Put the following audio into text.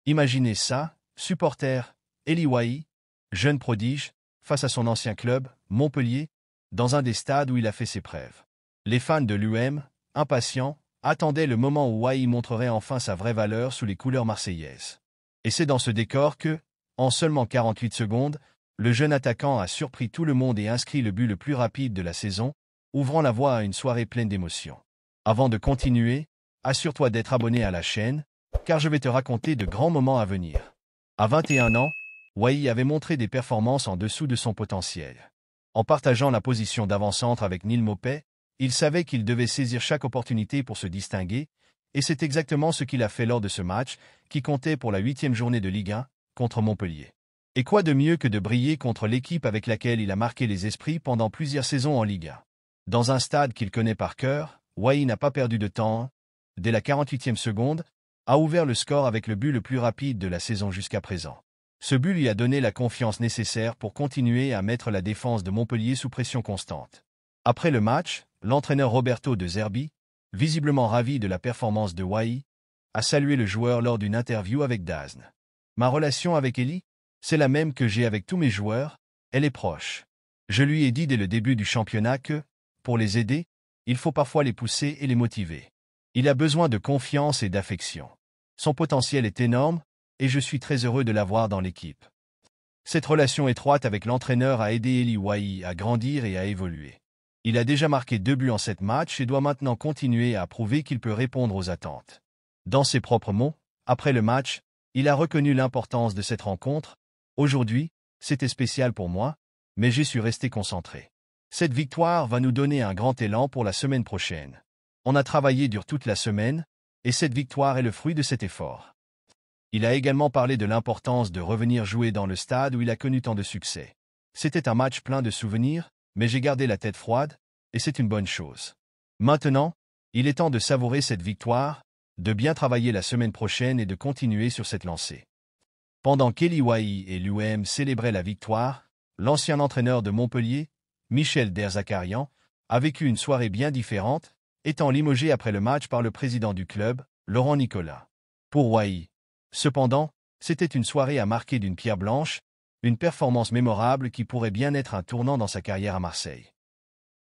Imaginez ça, supporter, Eli Wahi, jeune prodige, face à son ancien club, Montpellier, dans un des stades où il a fait ses preuves. Les fans de l'UM, impatients, attendaient le moment où Wahi montrerait enfin sa vraie valeur sous les couleurs marseillaises. Et c'est dans ce décor que, en seulement 48 secondes, le jeune attaquant a surpris tout le monde et inscrit le but le plus rapide de la saison, ouvrant la voie à une soirée pleine d'émotions. Avant de continuer, assure-toi d'être abonné à la chaîne, car je vais te raconter de grands moments à venir. À 21 ans, Wahi avait montré des performances en dessous de son potentiel. En partageant la position d'avant-centre avec Neil Maupay, il savait qu'il devait saisir chaque opportunité pour se distinguer, et c'est exactement ce qu'il a fait lors de ce match, qui comptait pour la 8e journée de Ligue 1, contre Montpellier. Et quoi de mieux que de briller contre l'équipe avec laquelle il a marqué les esprits pendant plusieurs saisons en Ligue 1. Dans un stade qu'il connaît par cœur, Wahi n'a pas perdu de temps. Dès la 48e seconde, a ouvert le score avec le but le plus rapide de la saison jusqu'à présent. Ce but lui a donné la confiance nécessaire pour continuer à mettre la défense de Montpellier sous pression constante. Après le match, l'entraîneur Roberto De Zerbi, visiblement ravi de la performance de Wahi, a salué le joueur lors d'une interview avec DAZN. Ma relation avec Eli, c'est la même que j'ai avec tous mes joueurs, elle est proche. Je lui ai dit dès le début du championnat que, pour les aider, il faut parfois les pousser et les motiver. Il a besoin de confiance et d'affection. Son potentiel est énorme, et je suis très heureux de l'avoir dans l'équipe. Cette relation étroite avec l'entraîneur a aidé Eli Wahi à grandir et à évoluer. Il a déjà marqué 2 buts en 7 matchs et doit maintenant continuer à prouver qu'il peut répondre aux attentes. Dans ses propres mots, après le match, il a reconnu l'importance de cette rencontre. Aujourd'hui, c'était spécial pour moi, mais j'ai su rester concentré. Cette victoire va nous donner un grand élan pour la semaine prochaine. On a travaillé dur toute la semaine, et cette victoire est le fruit de cet effort. Il a également parlé de l'importance de revenir jouer dans le stade où il a connu tant de succès. C'était un match plein de souvenirs, mais j'ai gardé la tête froide, et c'est une bonne chose. Maintenant, il est temps de savourer cette victoire, de bien travailler la semaine prochaine et de continuer sur cette lancée. Pendant qu'Eli Wahi et l'UM célébraient la victoire, l'ancien entraîneur de Montpellier, Michel Derzakarian, a vécu une soirée bien différente, étant limogé après le match par le président du club, Laurent Nicolas. Pour Wahi, cependant, c'était une soirée à marquer d'une pierre blanche, une performance mémorable qui pourrait bien être un tournant dans sa carrière à Marseille.